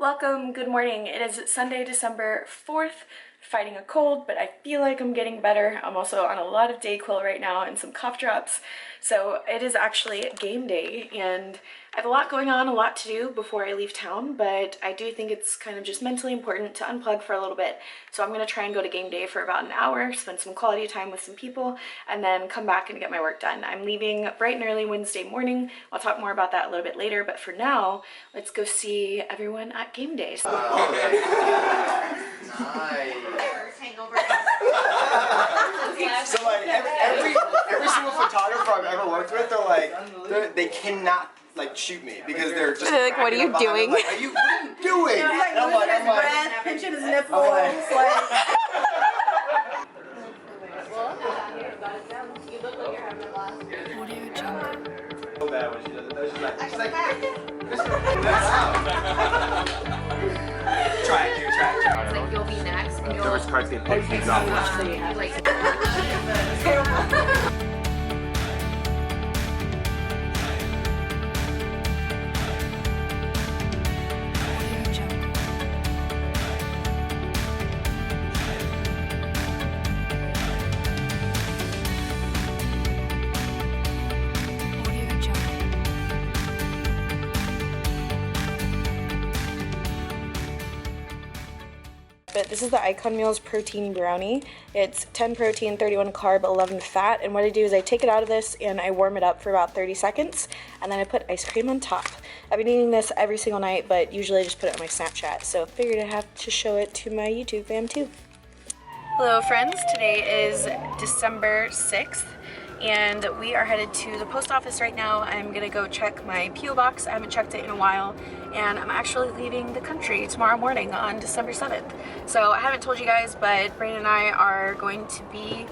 Welcome, good morning. It is Sunday, December 4th, fighting a cold, but I feel like I'm getting better. I'm also on a lot of Dayquil right now and some cough drops. So it is actually game day and I have a lot going on, a lot to do before I leave town, but I do think it's kind of just mentally important to unplug for a little bit. So I'm gonna try and go to game day for about an hour, spend some quality time with some people, and then come back and get my work done. I'm leaving bright and early Wednesday morning. I'll talk more about that a little bit later, but for now, let's go see everyone at game day. Nice. So like every single photographer I've ever worked with, they're like, they cannot like shoot me because they're just like, what are you doing? Like, what are you doing? He's like losing his breath, pinching his nipples, So bad when she does it. She's like, try it, dude, try it. It's like you'll be next. And you'll George cards get picked and drop like. But this is the Icon Meals Protein Brownie. It's 10 protein, 31 carb, 11 fat, and what I do is I take it out of this and I warm it up for about 30 seconds, and then I put ice cream on top. I've been eating this every single night, but usually I just put it on my Snapchat, so figured I'd have to show it to my YouTube fam too. Hello friends, today is December 6th. And we are headed to the post office right now. I'm gonna go check my P.O. box. I haven't checked it in a while, and I'm actually leaving the country tomorrow morning on December 7th. So I haven't told you guys, but Brandon and I are going to be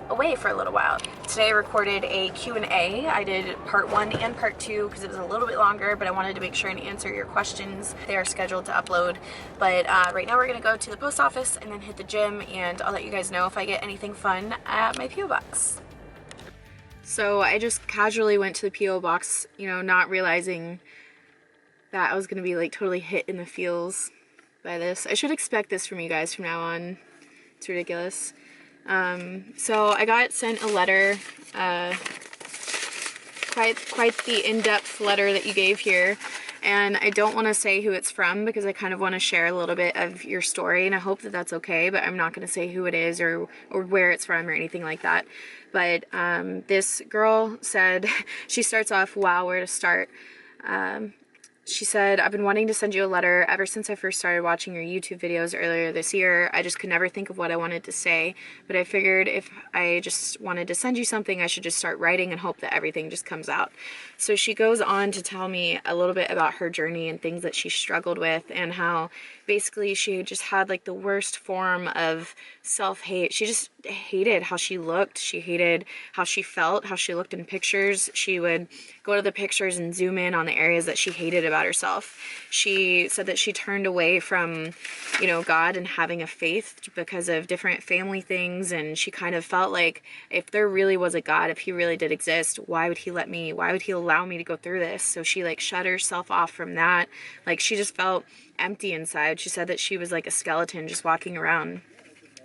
away for a little while. Today I recorded a Q&A. I did part 1 and part 2 because it was a little bit longer, but I wanted to make sure and answer your questions. They are scheduled to upload. But right now we're gonna go to the post office and then hit the gym, and I'll let you guys know if I get anything fun at my P.O. box. So I just casually went to the P.O. box, you know, not realizing that I was going to be like totally hit in the feels by this. I should expect this from you guys from now on. It's ridiculous. So I got sent a letter, quite the in-depth letter that you gave here. And I don't want to say who it's from because I kind of want to share a little bit of your story, and I hope that that's okay, but I'm not going to say who it is or where it's from or anything like that. But this girl said, she starts off, wow, where to start. She said, I've been wanting to send you a letter ever since I first started watching your YouTube videos earlier this year. I just could never think of what I wanted to say, but I figured if I just wanted to send you something, I should just start writing and hope that everything just comes out. So she goes on to tell me a little bit about her journey and things that she struggled with, and how basically she just had like the worst form of self-hate. She just hated how she looked. She hated how she felt, how she looked in pictures. She would go to the pictures and zoom in on the areas that she hated about herself. She said that she turned away from, you know, God and having a faith because of different family things, and she kind of felt like if there really was a God, if he really did exist, why would he allow me to go through this? So she like shut herself off from that. Like she just felt empty inside. She said that she was like a skeleton just walking around.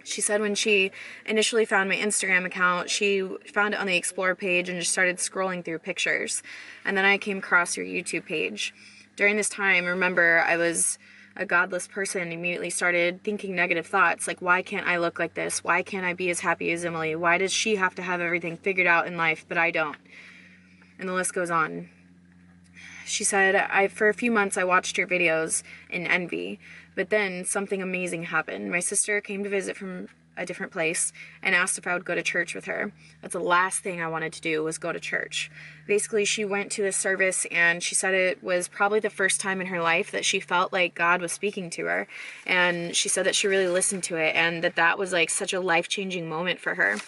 She said when she initially found my Instagram account, she found it on the Explore page and just started scrolling through pictures. And then I came across your YouTube page. During this time, remember, I was a godless person, immediately started thinking negative thoughts like, why can't I look like this? Why can't I be as happy as Emily? Why does she have to have everything figured out in life, but I don't? And the list goes on. She said, for a few months I watched your videos in envy, but then something amazing happened. My sister came to visit from a different place and asked if I would go to church with her. That's the last thing I wanted to do, was go to church. Basically, she went to a service and she said it was probably the first time in her life that she felt like God was speaking to her. And she said that she really listened to it and that was like such a life-changing moment for her.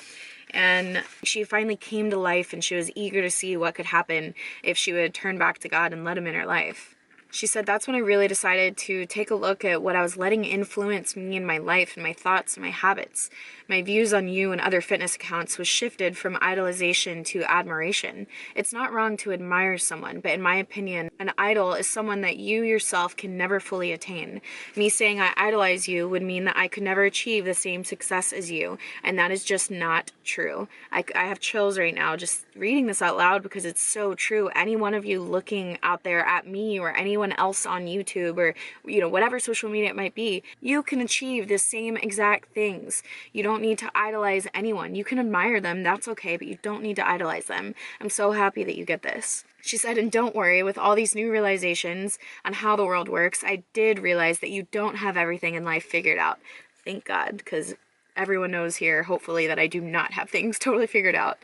And she finally came to life, and she was eager to see what could happen if she would turn back to God and let him in her life. She said, that's when I really decided to take a look at what I was letting influence me in my life and my thoughts and my habits. My views on you and other fitness accounts was shifted from idolization to admiration. It's not wrong to admire someone, but in my opinion, an idol is someone that you yourself can never fully attain. Me saying I idolize you would mean that I could never achieve the same success as you, and that is just not true. I have chills right now just reading this out loud because it's so true. Any one of you looking out there at me or anyone else on YouTube or, you know, whatever social media it might be, you can achieve the same exact things. You don't need to idolize anyone. You can admire them, that's okay, but you don't need to idolize them. I'm so happy that you get this. She said, and don't worry, with all these new realizations on how the world works, I did realize that you don't have everything in life figured out. Thank God, because everyone knows here, hopefully, that I do not have things totally figured out.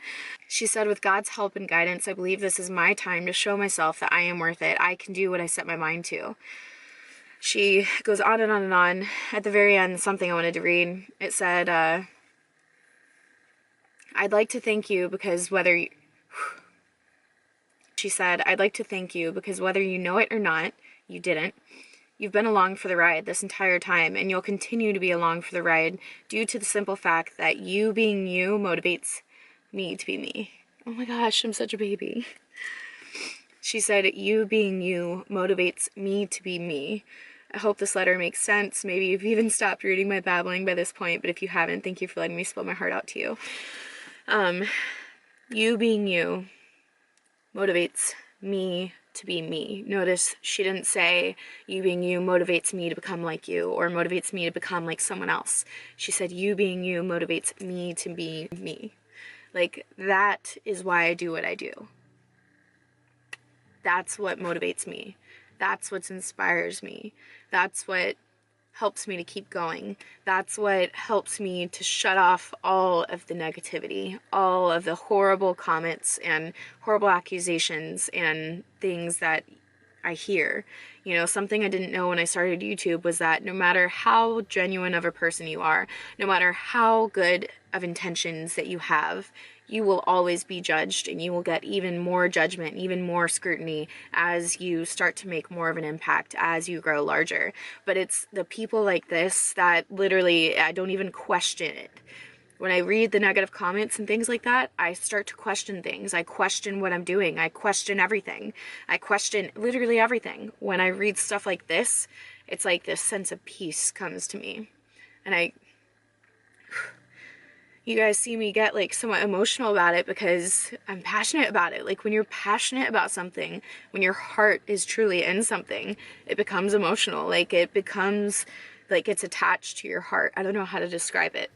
She said, with God's help and guidance, I believe this is my time to show myself that I am worth it. I can do what I set my mind to. She goes on and on and on. At the very end, something I wanted to read. It said, I'd like to thank you because whether you... She said, I'd like to thank you because whether you know it or not, you didn't. You've been along for the ride this entire time, and you'll continue to be along for the ride due to the simple fact that you being you motivates me to be me. Oh my gosh, I'm such a baby. She said, you being you motivates me to be me. I hope this letter makes sense. Maybe you've even stopped reading my babbling by this point, but if you haven't, thank you for letting me spill my heart out to you. You being you motivates me to be me. Notice she didn't say you being you motivates me to become like you or motivates me to become like someone else. She said you being you motivates me to be me. Like, that is why I do what I do. That's what motivates me. That's what inspires me. That's what helps me to keep going. That's what helps me to shut off all of the negativity, all of the horrible comments and horrible accusations and things that I hear. You know, something I didn't know when I started YouTube was that no matter how genuine of a person you are, no matter how good of intentions that you have, you will always be judged, and you will get even more judgment, even more scrutiny as you start to make more of an impact, as you grow larger. But it's the people like this that literally, I don't even question it. When I read the negative comments and things like that, I start to question things. I question what I'm doing. I question everything. I question literally everything. When I read stuff like this, it's like this sense of peace comes to me. And you guys see me get like somewhat emotional about it because I'm passionate about it. Like, when you're passionate about something, when your heart is truly in something, it becomes emotional. Like, it becomes like it's attached to your heart. I don't know how to describe it.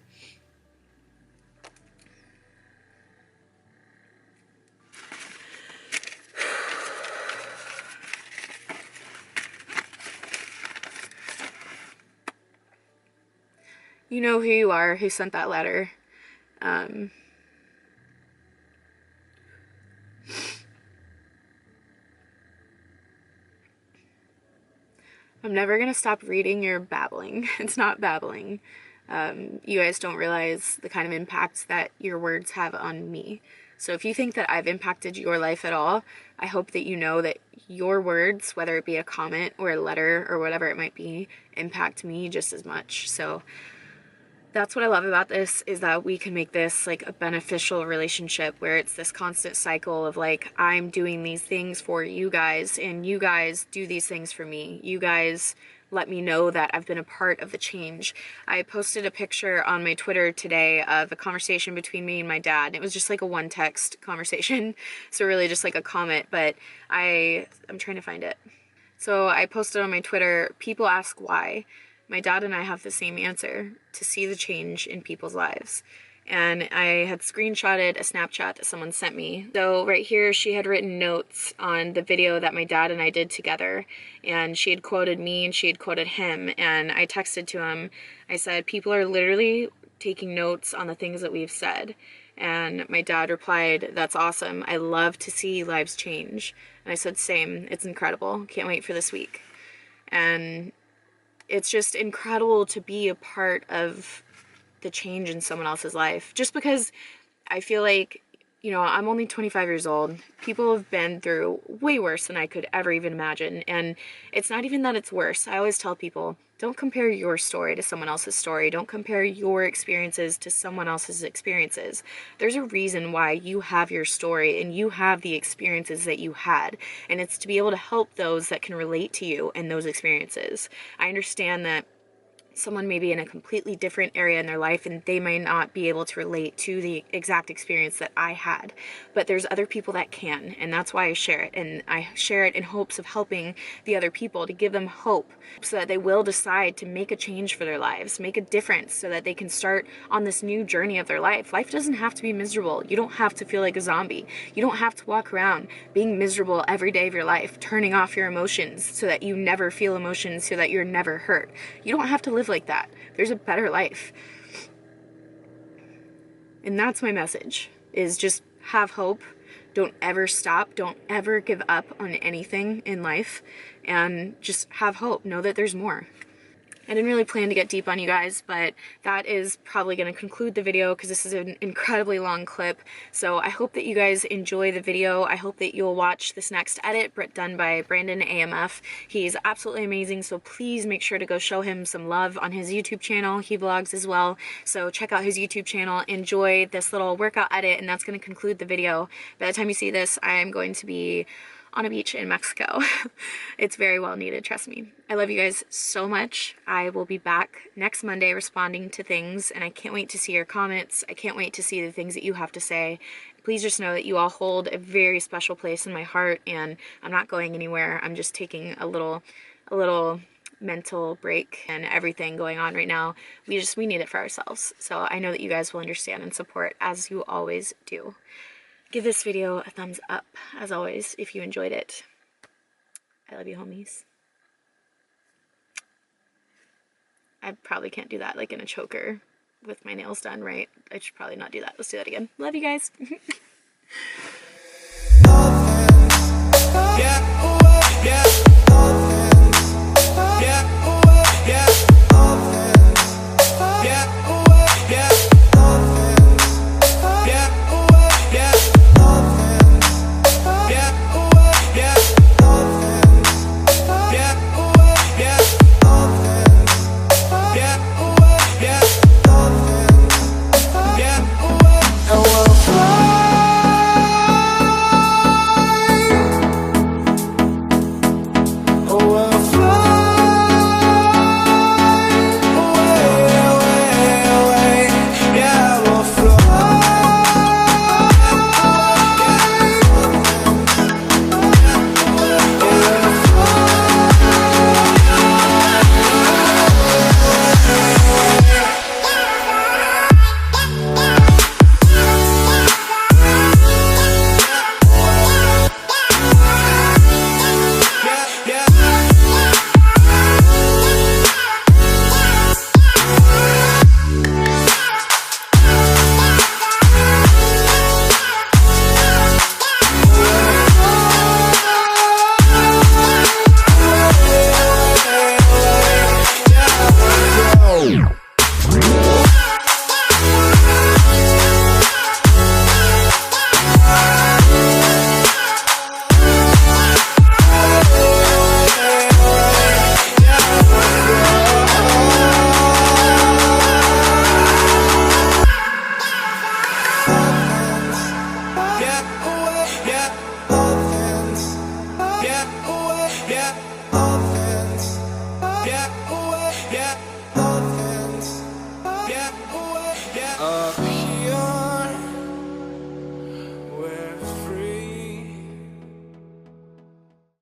You know who you are, who sent that letter. I'm never gonna stop reading your babbling. It's not babbling. You guys don't realize the kind of impacts that your words have on me. So if you think that I've impacted your life at all, I hope that you know that your words, whether it be a comment or a letter or whatever it might be, impact me just as much. So that's what I love about this, is that we can make this like a beneficial relationship where it's this constant cycle of like, I'm doing these things for you guys and you guys do these things for me. You guys let me know that I've been a part of the change. I posted a picture on my Twitter today of a conversation between me and my dad. It was just like a one text conversation. So really just like a comment, but I'm trying to find it. So I posted on my Twitter, people ask why. My dad and I have the same answer: to see the change in people's lives. And I had screenshotted a Snapchat that someone sent me. So right here, she had written notes on the video that my dad and I did together. And she had quoted me and she had quoted him. And I texted to him, I said, people are literally taking notes on the things that we've said. And my dad replied, that's awesome. I love to see lives change. And I said, same, it's incredible. Can't wait for this week. And it's just incredible to be a part of the change in someone else's life. Just because I feel like you know, I'm only 25 years old. People have been through way worse than I could ever even imagine. And it's not even that it's worse. I always tell people, don't compare your story to someone else's story. Don't compare your experiences to someone else's experiences. There's a reason why you have your story and you have the experiences that you had. And it's to be able to help those that can relate to you and those experiences. I understand that someone may be in a completely different area in their life and they may not be able to relate to the exact experience that I had, but there's other people that can, and that's why I share it. And I share it in hopes of helping the other people, to give them hope so that they will decide to make a change for their lives, make a difference, so that they can start on this new journey of their life. Life doesn't have to be miserable. You don't have to feel like a zombie. You don't have to walk around being miserable every day of your life, turning off your emotions so that you never feel emotions, so that you're never hurt. You don't have to live like that. There's a better life. And that's my message, is just have hope. Don't ever stop. Don't ever give up on anything in life, and just have hope. Know that there's more. I didn't really plan to get deep on you guys, but that is probably going to conclude the video because this is an incredibly long clip. So I hope that you guys enjoy the video. I hope that you'll watch this next edit done by Brandon AMF. He's absolutely amazing, so please make sure to go show him some love on his YouTube channel. He vlogs as well, so check out his YouTube channel. Enjoy this little workout edit, and that's going to conclude the video. By the time you see this, I am going to be on a beach in Mexico. It's very well needed, trust me. I love you guys so much. I will be back next Monday responding to things, and I can't wait to see your comments. I can't wait to see the things that you have to say. Please just know that you all hold a very special place in my heart, and I'm not going anywhere. I'm just taking a little mental break and everything going on right now. We need it for ourselves. So I know that you guys will understand and support, as you always do. Give this video a thumbs up, as always, if you enjoyed it. I love you, homies. I probably can't do that like in a choker with my nails done, right? I should probably not do that. Let's do that again. Love you guys.